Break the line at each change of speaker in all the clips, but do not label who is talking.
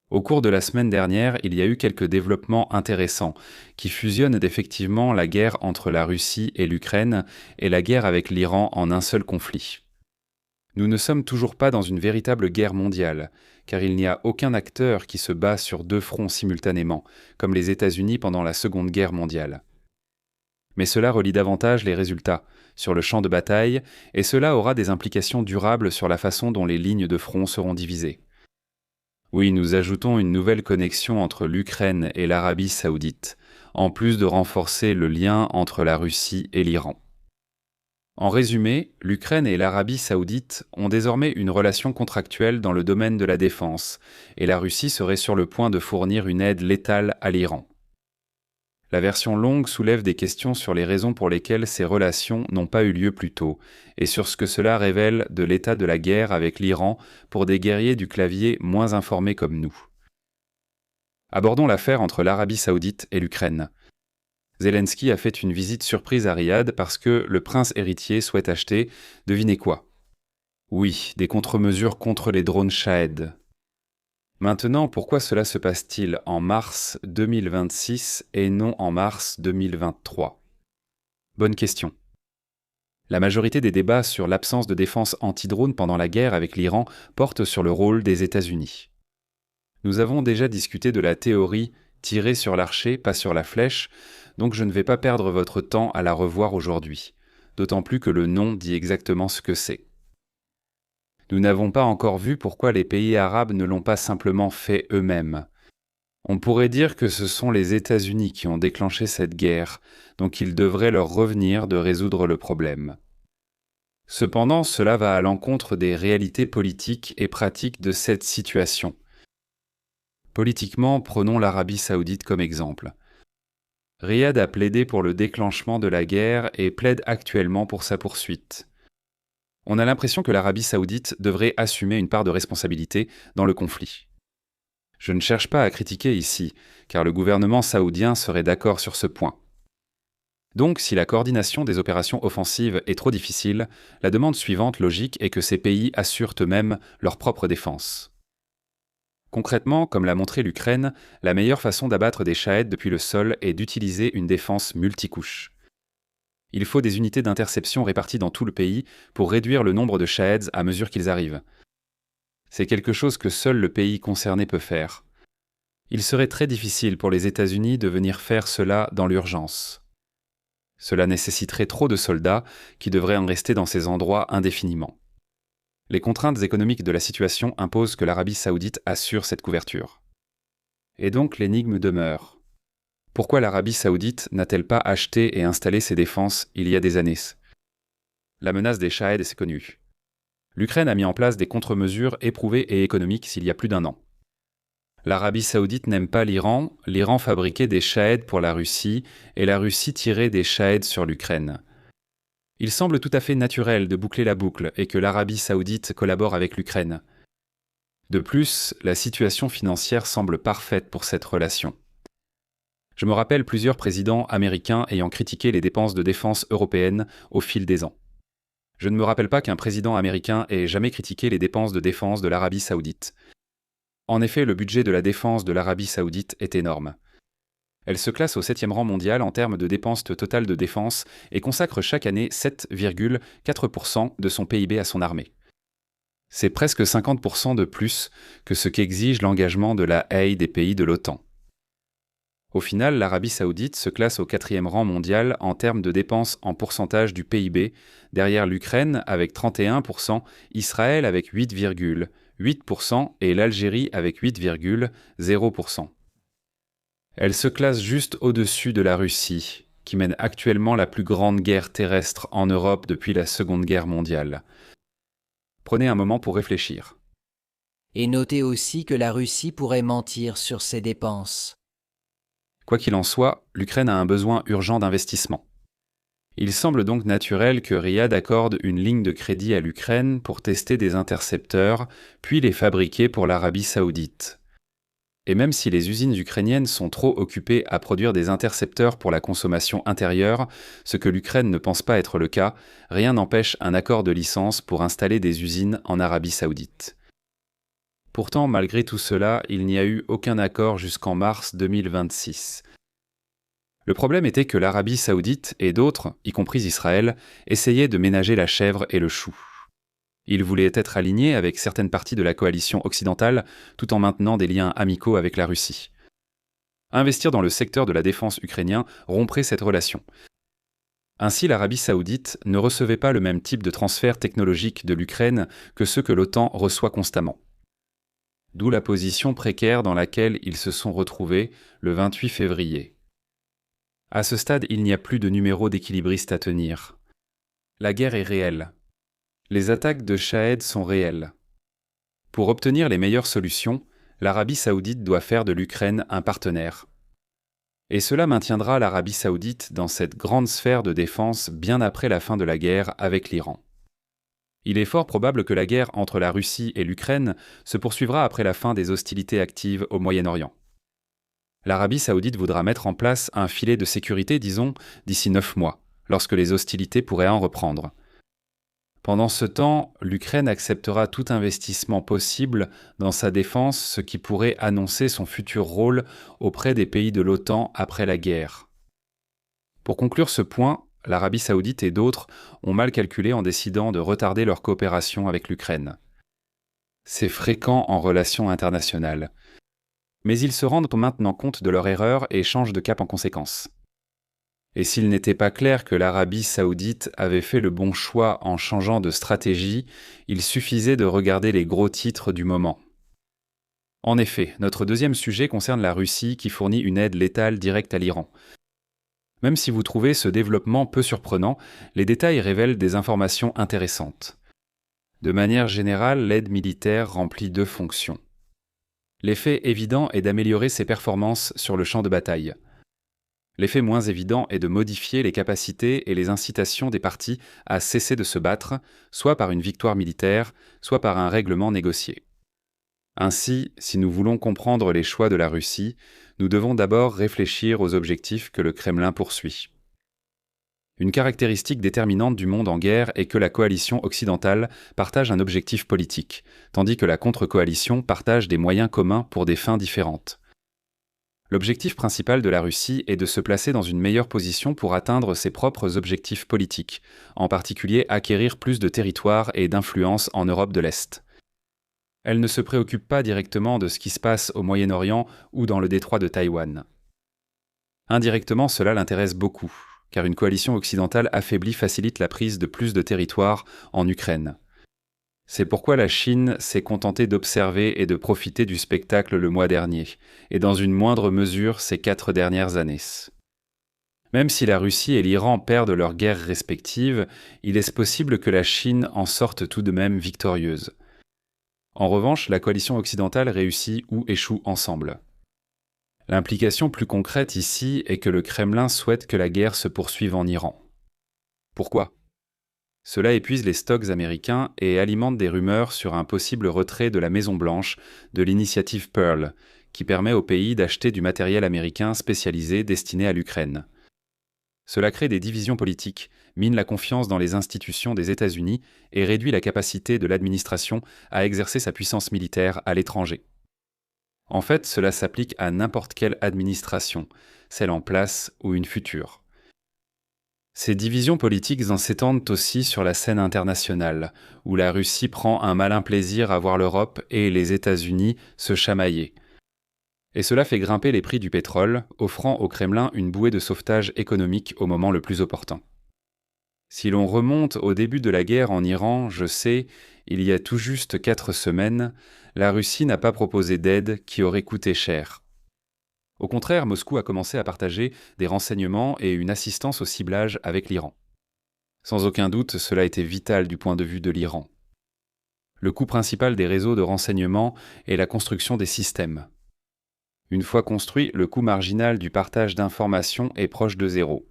Au cours de la semaine dernière, il y a eu quelques développements intéressants qui fusionnent effectivement la guerre entre la Russie et l'Ukraine et la guerre avec l'Iran en un seul conflit. Nous ne sommes toujours pas dans une véritable guerre mondiale, car il n'y a aucun acteur qui se bat sur deux fronts simultanément, comme les États-Unis pendant la Seconde Guerre mondiale. Mais cela relie davantage les résultats sur le champ de bataille, et cela aura des implications durables sur la façon dont les lignes de front seront divisées. Oui, nous ajoutons une nouvelle connexion entre l'Ukraine et l'Arabie saoudite, en plus de renforcer le lien entre la Russie et l'Iran. En résumé, l'Ukraine et l'Arabie saoudite ont désormais une relation contractuelle dans le domaine de la défense, et la Russie serait sur le point de fournir une aide létale à l'Iran. La version longue soulève des questions sur les raisons pour lesquelles ces relations n'ont pas eu lieu plus tôt, et sur ce que cela révèle de l'état de la guerre avec l'Iran pour des guerriers du clavier moins informés comme nous. Abordons l'affaire entre l'Arabie saoudite et l'Ukraine. Zelensky a fait une visite surprise à Riyad parce que le prince héritier souhaite acheter, devinez quoi? Oui, des contre-mesures contre les drones Shahed. Maintenant, pourquoi cela se passe-t-il en mars 2026 et non en mars 2023? Bonne question. La majorité des débats sur l'absence de défense anti-drone pendant la guerre avec l'Iran portent sur le rôle des États-Unis. Nous avons déjà discuté de la théorie « tirer sur l'archer, pas sur la flèche », donc je ne vais pas perdre votre temps à la revoir aujourd'hui, d'autant plus que le nom dit exactement ce que c'est. Nous n'avons pas encore vu pourquoi les pays arabes ne l'ont pas simplement fait eux-mêmes. On pourrait dire que ce sont les États-Unis qui ont déclenché cette guerre, donc il devrait leur revenir de résoudre le problème. Cependant, cela va à l'encontre des réalités politiques et pratiques de cette situation. Politiquement, prenons l'Arabie saoudite comme exemple. Riyad a plaidé pour le déclenchement de la guerre et plaide actuellement pour sa poursuite. On a l'impression que l'Arabie saoudite devrait assumer une part de responsabilité dans le conflit. Je ne cherche pas à critiquer ici, car le gouvernement saoudien serait d'accord sur ce point. Donc, si la coordination des opérations offensives est trop difficile, la demande suivante logique est que ces pays assurent eux-mêmes leur propre défense. Concrètement, comme l'a montré l'Ukraine, la meilleure façon d'abattre des Shahed depuis le sol est d'utiliser une défense multicouche. Il faut des unités d'interception réparties dans tout le pays pour réduire le nombre de Shaheds à mesure qu'ils arrivent. C'est quelque chose que seul le pays concerné peut faire. Il serait très difficile pour les États-Unis de venir faire cela dans l'urgence. Cela nécessiterait trop de soldats qui devraient en rester dans ces endroits indéfiniment. Les contraintes économiques de la situation imposent que l'Arabie saoudite assure cette couverture. Et donc l'énigme demeure. Pourquoi l'Arabie saoudite n'a-t-elle pas acheté et installé ses défenses il y a des années? La menace des Shahed est connue. L'Ukraine a mis en place des contre-mesures éprouvées et économiques il y a plus d'un an. L'Arabie saoudite n'aime pas l'Iran, l'Iran fabriquait des Shahed pour la Russie et la Russie tirait des Shahed sur l'Ukraine. Il semble tout à fait naturel de boucler la boucle et que l'Arabie saoudite collabore avec l'Ukraine. De plus, la situation financière semble parfaite pour cette relation. Je me rappelle plusieurs présidents américains ayant critiqué les dépenses de défense européennes au fil des ans. Je ne me rappelle pas qu'un président américain ait jamais critiqué les dépenses de défense de l'Arabie saoudite. En effet, le budget de la défense de l'Arabie saoudite est énorme. Elle se classe au 7e rang mondial en termes de dépenses totales de défense et consacre chaque année 7,4% de son PIB à son armée. C'est presque 50% de plus que ce qu'exige l'engagement de la haie des pays de l'OTAN. Au final, l'Arabie saoudite se classe au 4e rang mondial en termes de dépenses en pourcentage du PIB, derrière l'Ukraine avec 31%, Israël avec 8,8% et l'Algérie avec 8,0%. Elle se classe juste au-dessus de la Russie, qui mène actuellement la plus grande guerre terrestre en Europe depuis la Seconde Guerre mondiale. Prenez un moment pour réfléchir.
Et notez aussi que la Russie pourrait mentir sur ses dépenses.
Quoi qu'il en soit, l'Ukraine a un besoin urgent d'investissement. Il semble donc naturel que Riyad accorde une ligne de crédit à l'Ukraine pour tester des intercepteurs, puis les fabriquer pour l'Arabie saoudite. Et même si les usines ukrainiennes sont trop occupées à produire des intercepteurs pour la consommation intérieure, ce que l'Ukraine ne pense pas être le cas, rien n'empêche un accord de licence pour installer des usines en Arabie saoudite. Pourtant, malgré tout cela, il n'y a eu aucun accord jusqu'en mars 2026. Le problème était que l'Arabie saoudite et d'autres, y compris Israël, essayaient de ménager la chèvre et le chou. Ils voulaient être alignés avec certaines parties de la coalition occidentale tout en maintenant des liens amicaux avec la Russie. Investir dans le secteur de la défense ukrainien romprait cette relation. Ainsi, l'Arabie saoudite ne recevait pas le même type de transfert technologique de l'Ukraine que ceux que l'OTAN reçoit constamment. D'où la position précaire dans laquelle ils se sont retrouvés le 28 février. À ce stade, il n'y a plus de numéro d'équilibriste à tenir. La guerre est réelle. Les attaques de Shahed sont réelles. Pour obtenir les meilleures solutions, l'Arabie saoudite doit faire de l'Ukraine un partenaire. Et cela maintiendra l'Arabie saoudite dans cette grande sphère de défense bien après la fin de la guerre avec l'Iran. Il est fort probable que la guerre entre la Russie et l'Ukraine se poursuivra après la fin des hostilités actives au Moyen-Orient. L'Arabie saoudite voudra mettre en place un filet de sécurité, disons, d'ici 9 mois, lorsque les hostilités pourraient en reprendre. Pendant ce temps, l'Ukraine acceptera tout investissement possible dans sa défense, ce qui pourrait annoncer son futur rôle auprès des pays de l'OTAN après la guerre. Pour conclure ce point, l'Arabie saoudite et d'autres ont mal calculé en décidant de retarder leur coopération avec l'Ukraine. C'est fréquent en relations internationales. Mais ils se rendent maintenant compte de leur erreur et changent de cap en conséquence. Et s'il n'était pas clair que l'Arabie saoudite avait fait le bon choix en changeant de stratégie, il suffisait de regarder les gros titres du moment. En effet, notre deuxième sujet concerne la Russie qui fournit une aide létale directe à l'Iran. Même si vous trouvez ce développement peu surprenant, les détails révèlent des informations intéressantes. De manière générale, l'aide militaire remplit deux fonctions. L'effet évident est d'améliorer ses performances sur le champ de bataille. L'effet moins évident est de modifier les capacités et les incitations des parties à cesser de se battre, soit par une victoire militaire, soit par un règlement négocié. Ainsi, si nous voulons comprendre les choix de la Russie, nous devons d'abord réfléchir aux objectifs que le Kremlin poursuit. Une caractéristique déterminante du monde en guerre est que la coalition occidentale partage un objectif politique, tandis que la contre-coalition partage des moyens communs pour des fins différentes. L'objectif principal de la Russie est de se placer dans une meilleure position pour atteindre ses propres objectifs politiques, en particulier acquérir plus de territoire et d'influence en Europe de l'Est. Elle ne se préoccupe pas directement de ce qui se passe au Moyen-Orient ou dans le détroit de Taïwan. Indirectement, cela l'intéresse beaucoup, car une coalition occidentale affaiblie facilite la prise de plus de territoire en Ukraine. C'est pourquoi la Chine s'est contentée d'observer et de profiter du spectacle le mois dernier, et dans une moindre mesure ces 4 dernières années. Même si la Russie et l'Iran perdent leurs guerres respectives, il est possible que la Chine en sorte tout de même victorieuse. En revanche, la coalition occidentale réussit ou échoue ensemble. L'implication plus concrète ici est que le Kremlin souhaite que la guerre se poursuive en Iran. Pourquoi ? Cela épuise les stocks américains et alimente des rumeurs sur un possible retrait de la Maison-Blanche de l'initiative Pearl, qui permet au pays d'acheter du matériel américain spécialisé destiné à l'Ukraine. Cela crée des divisions politiques, mine la confiance dans les institutions des États-Unis et réduit la capacité de l'administration à exercer sa puissance militaire à l'étranger. En fait, cela s'applique à n'importe quelle administration, celle en place ou une future. Ces divisions politiques en s'étendent aussi sur la scène internationale, où la Russie prend un malin plaisir à voir l'Europe et les États-Unis se chamailler. Et cela fait grimper les prix du pétrole, offrant au Kremlin une bouée de sauvetage économique au moment le plus opportun. Si l'on remonte au début de la guerre en Iran, je sais, il y a tout juste 4 semaines, la Russie n'a pas proposé d'aide qui aurait coûté cher. Au contraire, Moscou a commencé à partager des renseignements et une assistance au ciblage avec l'Iran. Sans aucun doute, cela était vital du point de vue de l'Iran. Le coût principal des réseaux de renseignement est la construction des systèmes. Une fois construit, le coût marginal du partage d'informations est proche de zéro.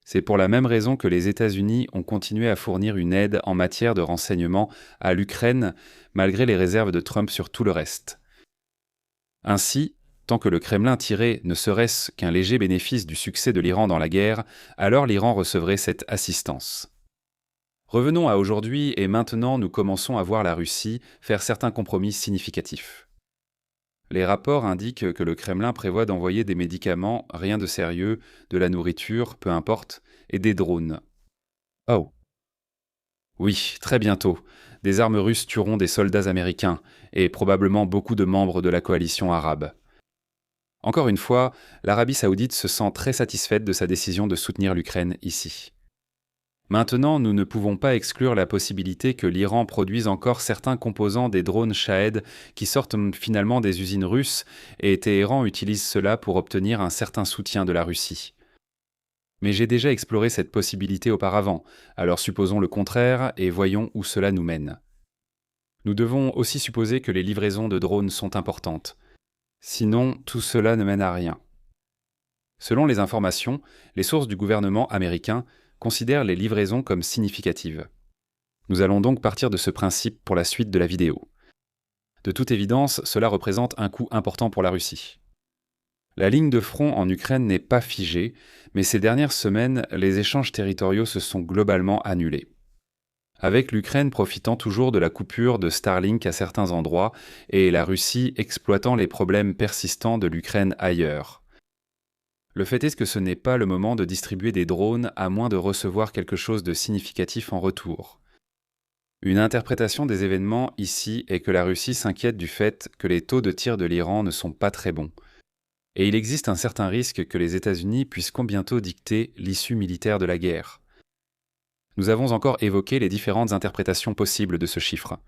C'est pour la même raison que les États-Unis ont continué à fournir une aide en matière de renseignement à l'Ukraine, malgré les réserves de Trump sur tout le reste. Ainsi, tant que le Kremlin tirait ne serait-ce qu'un léger bénéfice du succès de l'Iran dans la guerre, alors l'Iran recevrait cette assistance. Revenons à aujourd'hui et maintenant nous commençons à voir la Russie faire certains compromis significatifs. Les rapports indiquent que le Kremlin prévoit d'envoyer des médicaments, rien de sérieux, de la nourriture, peu importe, et des drones. Oh. Oui, très bientôt. Des armes russes tueront des soldats américains, et probablement beaucoup de membres de la coalition arabe. Encore une fois, l'Arabie saoudite se sent très satisfaite de sa décision de soutenir l'Ukraine ici. Maintenant, nous ne pouvons pas exclure la possibilité que l'Iran produise encore certains composants des drones Shahed qui sortent finalement des usines russes et Téhéran utilise cela pour obtenir un certain soutien de la Russie. Mais j'ai déjà exploré cette possibilité auparavant, alors supposons le contraire et voyons où cela nous mène. Nous devons aussi supposer que les livraisons de drones sont importantes. Sinon, tout cela ne mène à rien. Selon les informations, les sources du gouvernement américain considèrent les livraisons comme significatives. Nous allons donc partir de ce principe pour la suite de la vidéo. De toute évidence, cela représente un coût important pour la Russie. La ligne de front en Ukraine n'est pas figée, mais ces dernières semaines, les échanges territoriaux se sont globalement annulés. Avec l'Ukraine profitant toujours de la coupure de Starlink à certains endroits et la Russie exploitant les problèmes persistants de l'Ukraine ailleurs. Le fait est que ce n'est pas le moment de distribuer des drones à moins de recevoir quelque chose de significatif en retour. Une interprétation des événements ici est que la Russie s'inquiète du fait que les taux de tir de l'Iran ne sont pas très bons. Et il existe un certain risque que les États-Unis puissent bientôt dicter l'issue militaire de la guerre. Nous avons encore évoqué les différentes interprétations possibles de ce chiffre.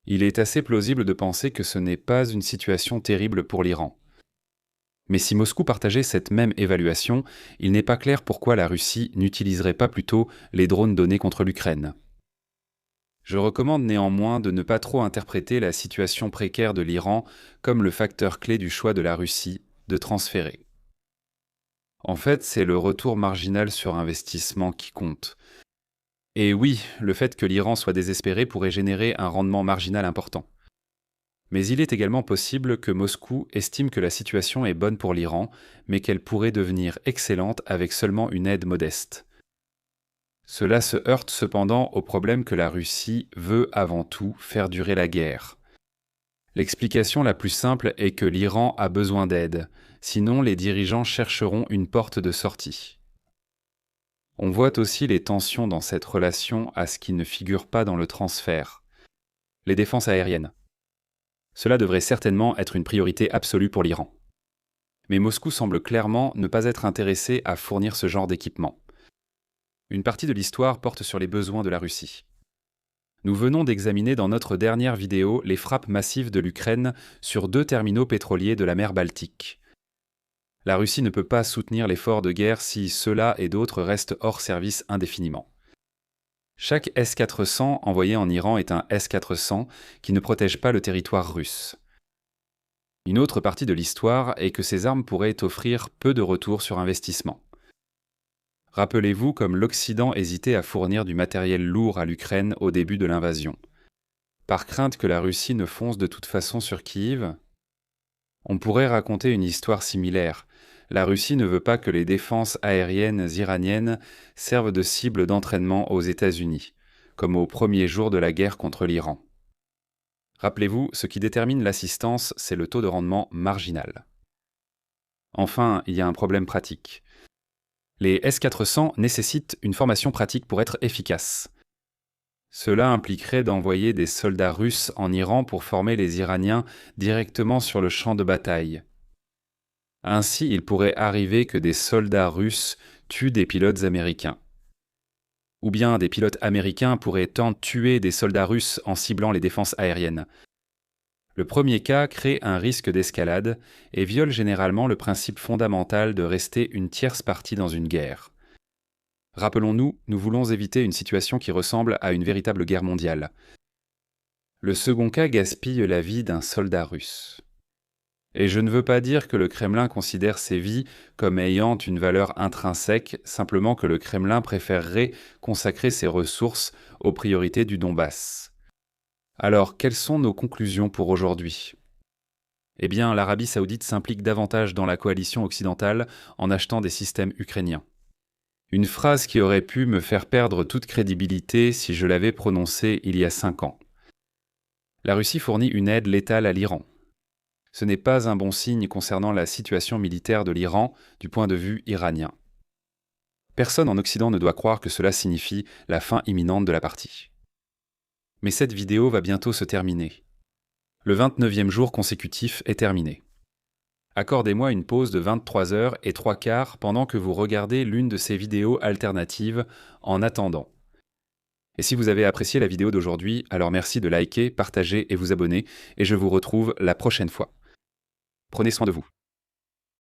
Il est assez plausible de penser que ce n'est pas une situation terrible pour l'Iran. Mais si Moscou partageait cette même évaluation, il n'est pas clair pourquoi la Russie n'utiliserait pas plutôt les drones donnés contre l'Ukraine. Je recommande néanmoins de ne pas trop interpréter la situation précaire de l'Iran comme le facteur clé du choix de la Russie de transférer. En fait, c'est le retour marginal sur investissement qui compte. Et oui, le fait que l'Iran soit désespéré pourrait générer un rendement marginal important. Mais il est également possible que Moscou estime que la situation est bonne pour l'Iran, mais qu'elle pourrait devenir excellente avec seulement une aide modeste. Cela se heurte cependant au problème que la Russie veut avant tout faire durer la guerre. L'explication la plus simple est que l'Iran a besoin d'aide, sinon les dirigeants chercheront une porte de sortie. On voit aussi les tensions dans cette relation à ce qui ne figure pas dans le transfert. Les défenses aériennes. Cela devrait certainement être une priorité absolue pour l'Iran. Mais Moscou semble clairement ne pas être intéressé à fournir ce genre d'équipement. Une partie de l'histoire porte sur les besoins de la Russie. Nous venons d'examiner dans notre dernière vidéo les frappes massives de l'Ukraine sur 2 terminaux pétroliers de la mer Baltique. La Russie ne peut pas soutenir l'effort de guerre si ceux-là et d'autres restent hors service indéfiniment. Chaque S-400 envoyé en Iran est un S-400 qui ne protège pas le territoire russe. Une autre partie de l'histoire est que ces armes pourraient offrir peu de retour sur investissement. Rappelez-vous comme l'Occident hésitait à fournir du matériel lourd à l'Ukraine au début de l'invasion. Par crainte que la Russie ne fonce de toute façon sur Kiev, on pourrait raconter une histoire similaire. La Russie ne veut pas que les défenses aériennes iraniennes servent de cible d'entraînement aux États-Unis, comme au premier jour de la guerre contre l'Iran. Rappelez-vous, ce qui détermine l'assistance, c'est le taux de rendement marginal. Enfin, il y a un problème pratique. Les S-400 nécessitent une formation pratique pour être efficaces. Cela impliquerait d'envoyer des soldats russes en Iran pour former les Iraniens directement sur le champ de bataille. Ainsi, il pourrait arriver que des soldats russes tuent des pilotes américains. Ou bien des pilotes américains pourraient tenter de tuer des soldats russes en ciblant les défenses aériennes. Le premier cas crée un risque d'escalade et viole généralement le principe fondamental de rester une tierce partie dans une guerre. Rappelons-nous, nous voulons éviter une situation qui ressemble à une véritable guerre mondiale. Le second cas gaspille la vie d'un soldat russe. Et je ne veux pas dire que le Kremlin considère ces vies comme ayant une valeur intrinsèque, simplement que le Kremlin préférerait consacrer ses ressources aux priorités du Donbass. Alors, quelles sont nos conclusions pour aujourd'hui ? Eh bien, l'Arabie saoudite s'implique davantage dans la coalition occidentale en achetant des systèmes ukrainiens. Une phrase qui aurait pu me faire perdre toute crédibilité si je l'avais prononcée il y a 5 ans. La Russie fournit une aide létale à l'Iran. Ce n'est pas un bon signe concernant la situation militaire de l'Iran du point de vue iranien. Personne en Occident ne doit croire que cela signifie la fin imminente de la partie. Mais cette vidéo va bientôt se terminer. Le 29e jour consécutif est terminé. Accordez-moi une pause de 23 heures et 3 quarts pendant que vous regardez l'une de ces vidéos alternatives en attendant. Et si vous avez apprécié la vidéo d'aujourd'hui, alors merci de liker, partager et vous abonner, et je vous retrouve la prochaine fois. Prenez soin de vous.